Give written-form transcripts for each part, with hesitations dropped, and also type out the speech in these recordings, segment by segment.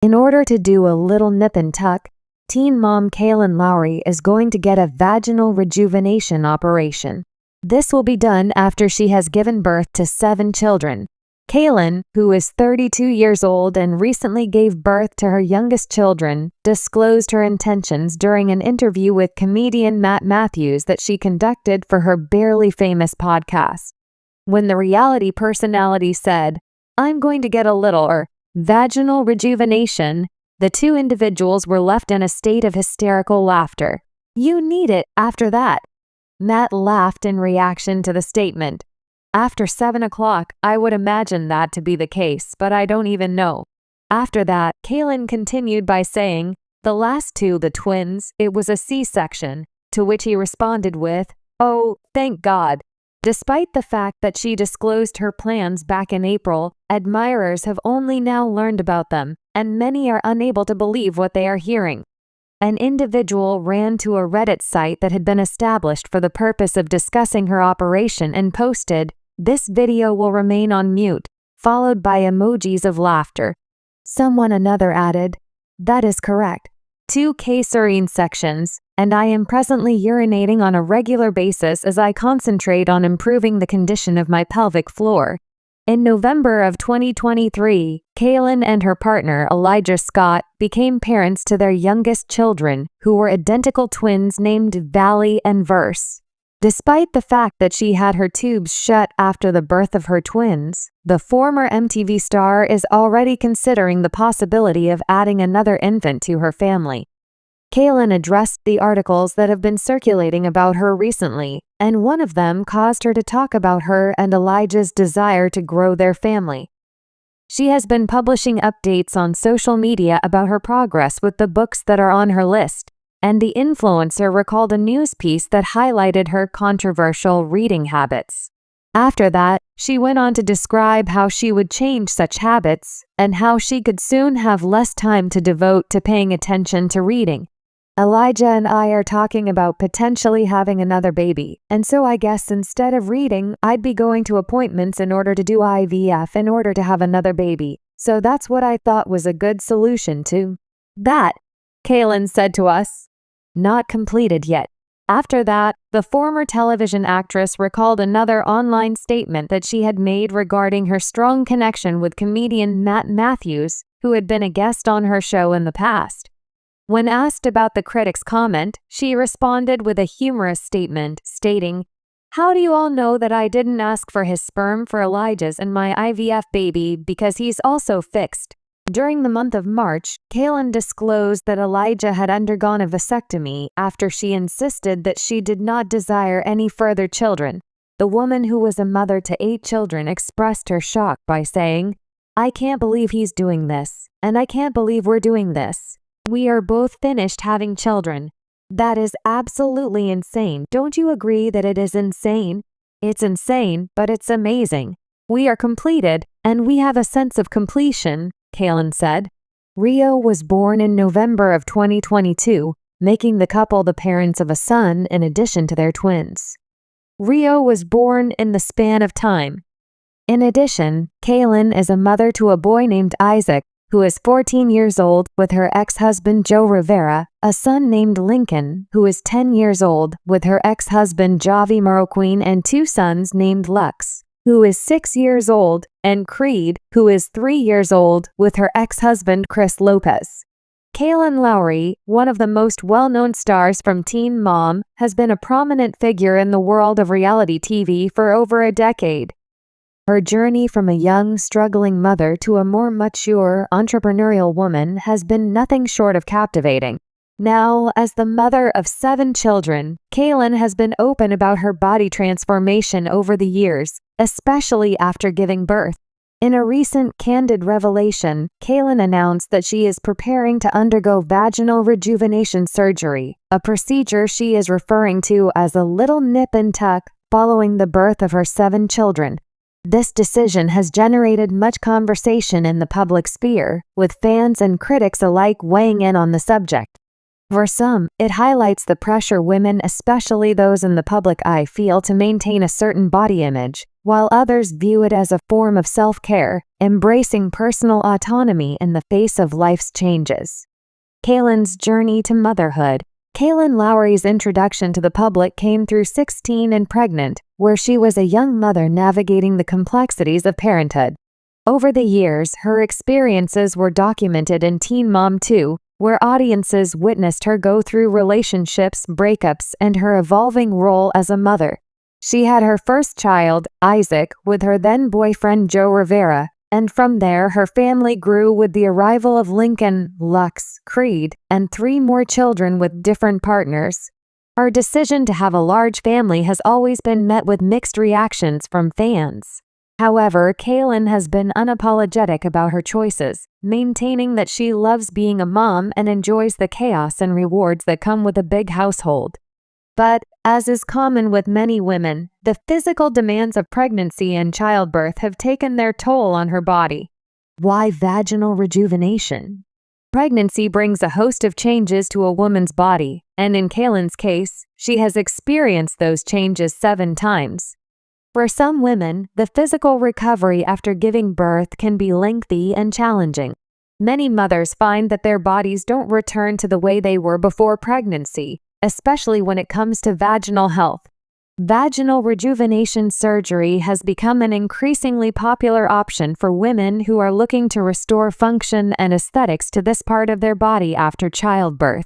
In order to do a little nip and tuck, teen mom Kailyn Lowry is going to get a vaginal rejuvenation operation. This will be done after she has given birth to 7 children. Kailyn, who is 32 years old and recently gave birth to her youngest children, disclosed her intentions during an interview with comedian Matt Matthews that she conducted for her Barely Famous podcast. When the reality personality said, "I'm going to get a little vaginal rejuvenation," the two individuals were left in a state of hysterical laughter. "You need it after that." Matt laughed in reaction to the statement. "After 7 o'clock, I would imagine that to be the case, but I don't even know." After that, Kailyn continued by saying, "The last two, the twins, it was a C-section," to which he responded with, "Oh, thank God." Despite the fact that she disclosed her plans back in April, admirers have only now learned about them, and many are unable to believe what they are hearing. An individual ran to a Reddit site that had been established for the purpose of discussing her operation and posted, "This video will remain on mute," followed by emojis of laughter. Another added, "That is correct. 2 K-serine sections, and I am presently urinating on a regular basis as I concentrate on improving the condition of my pelvic floor." In November of 2023, Kailyn and her partner Elijah Scott became parents to their youngest children, who were identical twins named Valley and Verse. Despite the fact that she had her tubes shut after the birth of her twins, the former MTV star is already considering the possibility of adding another infant to her family. Kailyn addressed the articles that have been circulating about her recently, and one of them caused her to talk about her and Elijah's desire to grow their family. She has been publishing updates on social media about her progress with the books that are on her list, and the influencer recalled a news piece that highlighted her controversial reading habits. After that, she went on to describe how she would change such habits and how she could soon have less time to devote to paying attention to reading. "Elijah and I are talking about potentially having another baby, and so I guess instead of reading, I'd be going to appointments in order to do IVF in order to have another baby. So that's what I thought was a good solution to that," Kailyn said to us. Not completed yet. After that, the former television actress recalled another online statement that she had made regarding her strong connection with comedian Matt Matthews, who had been a guest on her show in the past. When asked about the critic's comment, she responded with a humorous statement, stating, "How do you all know that I didn't ask for his sperm for Elijah's and my IVF baby because he's also fixed?" During the month of March, Kailyn disclosed that Elijah had undergone a vasectomy after she insisted that she did not desire any further children. The woman, who was a mother to 8 children, expressed her shock by saying, "I can't believe he's doing this, and I can't believe we're doing this. We are both finished having children. That is absolutely insane. Don't you agree that it is insane? It's insane, but it's amazing. We are completed, and we have a sense of completion," Kailyn said. Rio was born in November of 2022, making the couple the parents of a son in addition to their twins. Rio was born in the span of time. In addition, Kailyn is a mother to a boy named Isaac, who is 14 years old, with her ex-husband Joe Rivera, a son named Lincoln, who is 10 years old, with her ex-husband Javi Marroquin, and 2 sons named Lux, who is 6 years old, and Creed, who is 3 years old, with her ex-husband Chris Lopez. Kailyn Lowry, one of the most well-known stars from Teen Mom, has been a prominent figure in the world of reality TV for over a decade. Her journey from a young, struggling mother to a more mature, entrepreneurial woman has been nothing short of captivating. Now, as the mother of 7 children, Kailyn has been open about her body transformation over the years, especially after giving birth. In a recent candid revelation, Kailyn announced that she is preparing to undergo vaginal rejuvenation surgery, a procedure she is referring to as a little nip and tuck following the birth of her 7 children. This decision has generated much conversation in the public sphere, with fans and critics alike weighing in on the subject. For some, it highlights the pressure women, especially those in the public eye, feel to maintain a certain body image, while others view it as a form of self-care, embracing personal autonomy in the face of life's changes. Kailyn's journey to motherhood. Kailyn Lowry's introduction to the public came through 16 and Pregnant, where she was a young mother navigating the complexities of parenthood. Over the years, her experiences were documented in Teen Mom 2, where audiences witnessed her go through relationships, breakups, and her evolving role as a mother. She had her first child, Isaac, with her then-boyfriend Joe Rivera, and from there her family grew with the arrival of Lincoln, Lux, Creed, and 3 more children with different partners. Her decision to have a large family has always been met with mixed reactions from fans. However, Kailyn has been unapologetic about her choices, maintaining that she loves being a mom and enjoys the chaos and rewards that come with a big household. But, as is common with many women, the physical demands of pregnancy and childbirth have taken their toll on her body. Why vaginal rejuvenation? Pregnancy brings a host of changes to a woman's body, and in Kailyn's case, she has experienced those changes 7 times. For some women, the physical recovery after giving birth can be lengthy and challenging. Many mothers find that their bodies don't return to the way they were before pregnancy, especially when it comes to vaginal health. Vaginal rejuvenation surgery has become an increasingly popular option for women who are looking to restore function and aesthetics to this part of their body after childbirth.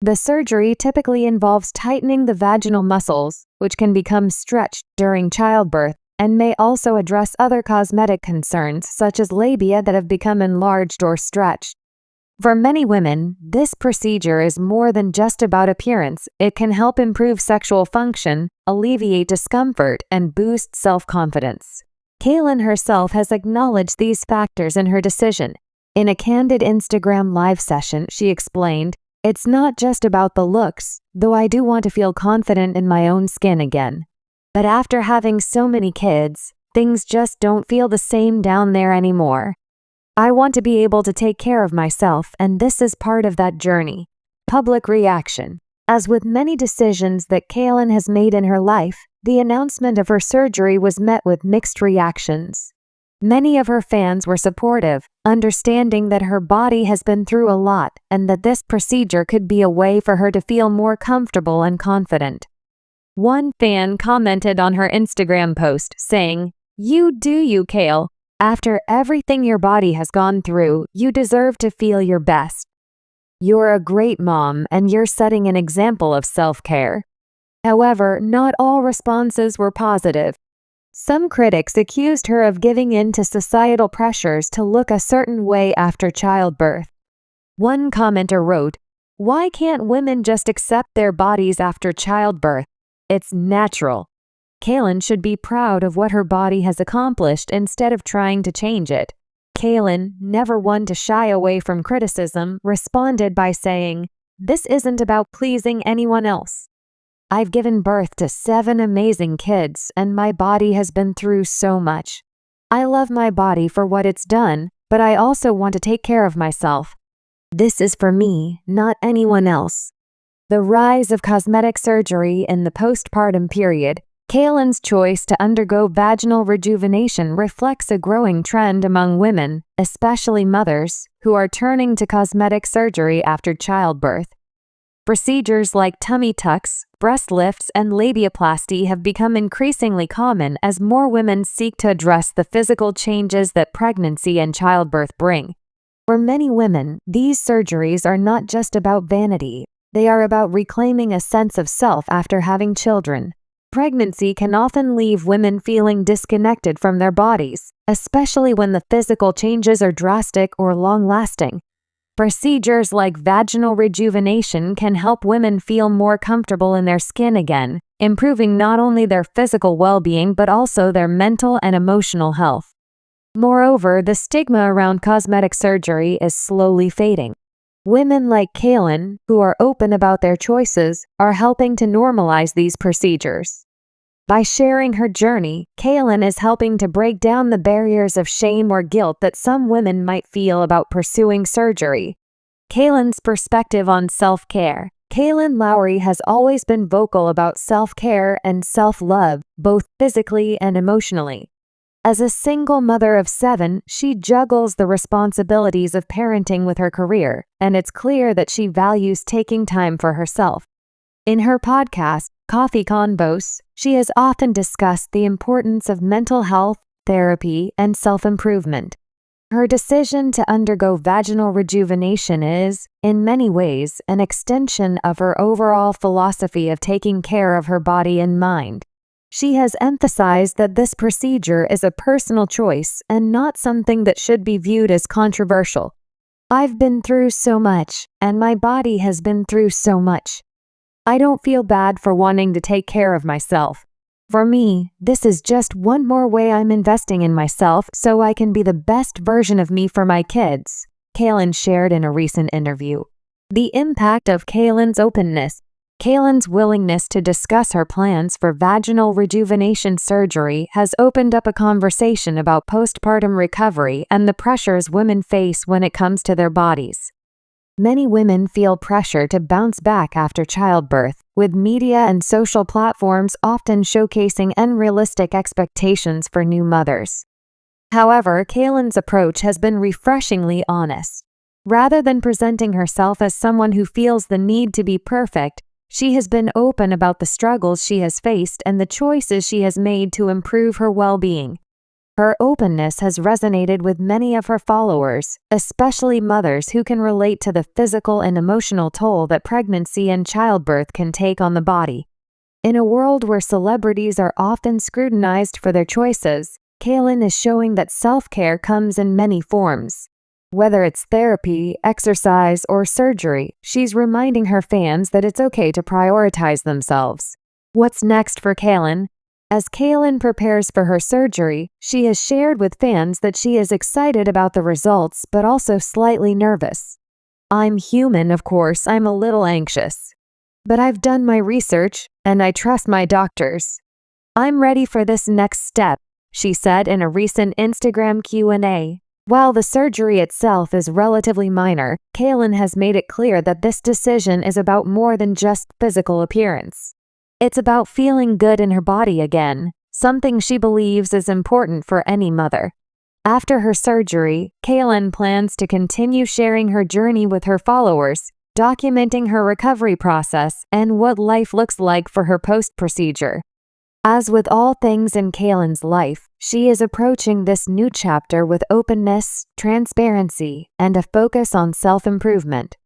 The surgery typically involves tightening the vaginal muscles, which can become stretched during childbirth, and may also address other cosmetic concerns such as labia that have become enlarged or stretched. For many women, this procedure is more than just about appearance. It can help improve sexual function, alleviate discomfort, and boost self-confidence. Kailyn herself has acknowledged these factors in her decision. In a candid Instagram live session, she explained, "It's not just about the looks, though I do want to feel confident in my own skin again. But after having so many kids, things just don't feel the same down there anymore. I want to be able to take care of myself, and this is part of that journey." Public reaction. As with many decisions that Kailyn has made in her life, the announcement of her surgery was met with mixed reactions. Many of her fans were supportive, understanding that her body has been through a lot and that this procedure could be a way for her to feel more comfortable and confident. One fan commented on her Instagram post, saying, "You do you, Kail. After everything your body has gone through, you deserve to feel your best. You're a great mom and you're setting an example of self-care." However, not all responses were positive. Some critics accused her of giving in to societal pressures to look a certain way after childbirth. One commenter wrote, "Why can't women just accept their bodies after childbirth? It's natural. Kailyn should be proud of what her body has accomplished instead of trying to change it." Kailyn, never one to shy away from criticism, responded by saying, "This isn't about pleasing anyone else. I've given birth to 7 amazing kids, and my body has been through so much. I love my body for what it's done, but I also want to take care of myself. This is for me, not anyone else." The rise of cosmetic surgery in the postpartum period. Kailyn's choice to undergo vaginal rejuvenation reflects a growing trend among women, especially mothers, who are turning to cosmetic surgery after childbirth. Procedures like tummy tucks, breast lifts, and labiaplasty have become increasingly common as more women seek to address the physical changes that pregnancy and childbirth bring. For many women, these surgeries are not just about vanity. They are about reclaiming a sense of self after having children. Pregnancy can often leave women feeling disconnected from their bodies, especially when the physical changes are drastic or long-lasting. Procedures like vaginal rejuvenation can help women feel more comfortable in their skin again, improving not only their physical well-being but also their mental and emotional health. Moreover, the stigma around cosmetic surgery is slowly fading. Women like Kailyn, who are open about their choices, are helping to normalize these procedures. By sharing her journey, Kailyn is helping to break down the barriers of shame or guilt that some women might feel about pursuing surgery. Kailyn's perspective on self-care. Kailyn Lowry has always been vocal about self-care and self-love, both physically and emotionally. As a single mother of 7, she juggles the responsibilities of parenting with her career, and it's clear that she values taking time for herself. In her podcast, Coffee Convos, she has often discussed the importance of mental health, therapy, and self-improvement. Her decision to undergo vaginal rejuvenation is, in many ways, an extension of her overall philosophy of taking care of her body and mind. She has emphasized that this procedure is a personal choice and not something that should be viewed as controversial. "I've been through so much, and my body has been through so much. I don't feel bad for wanting to take care of myself. For me, this is just one more way I'm investing in myself so I can be the best version of me for my kids," Kailyn shared in a recent interview. The impact of Kailyn's openness. Kailyn's willingness to discuss her plans for vaginal rejuvenation surgery has opened up a conversation about postpartum recovery and the pressures women face when it comes to their bodies. Many women feel pressure to bounce back after childbirth, with media and social platforms often showcasing unrealistic expectations for new mothers. However, Kailyn's approach has been refreshingly honest. Rather than presenting herself as someone who feels the need to be perfect, she has been open about the struggles she has faced and the choices she has made to improve her well-being. Her openness has resonated with many of her followers, especially mothers who can relate to the physical and emotional toll that pregnancy and childbirth can take on the body. In a world where celebrities are often scrutinized for their choices, Kailyn is showing that self-care comes in many forms. Whether it's therapy, exercise, or surgery, she's reminding her fans that it's okay to prioritize themselves. What's next for Kailyn? As Kailyn prepares for her surgery, she has shared with fans that she is excited about the results but also slightly nervous. "I'm human, of course, I'm a little anxious. But I've done my research, and I trust my doctors. I'm ready for this next step," she said in a recent Instagram Q&A. While the surgery itself is relatively minor, Kailyn has made it clear that this decision is about more than just physical appearance. It's about feeling good in her body again, something she believes is important for any mother. After her surgery, Kailyn plans to continue sharing her journey with her followers, documenting her recovery process and what life looks like for her post-procedure. As with all things in Kailyn's life, she is approaching this new chapter with openness, transparency, and a focus on self-improvement.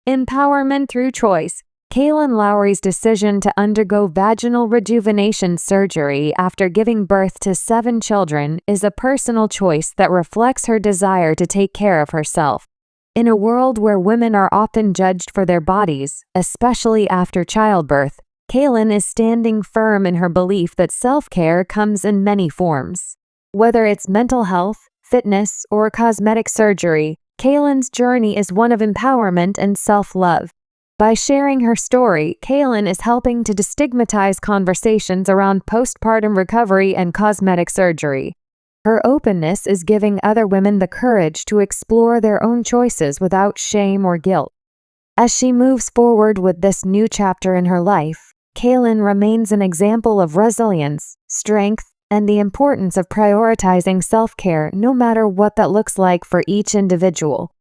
Empowerment through choice. Kailyn Lowry's decision to undergo vaginal rejuvenation surgery after giving birth to 7 children is a personal choice that reflects her desire to take care of herself. In a world where women are often judged for their bodies, especially after childbirth, Kailyn is standing firm in her belief that self-care comes in many forms. Whether it's mental health, fitness, or cosmetic surgery, Kailyn's journey is one of empowerment and self-love. By sharing her story, Kailyn is helping to destigmatize conversations around postpartum recovery and cosmetic surgery. Her openness is giving other women the courage to explore their own choices without shame or guilt. As she moves forward with this new chapter in her life, Kailyn remains an example of resilience, strength, and the importance of prioritizing self-care no matter what that looks like for each individual.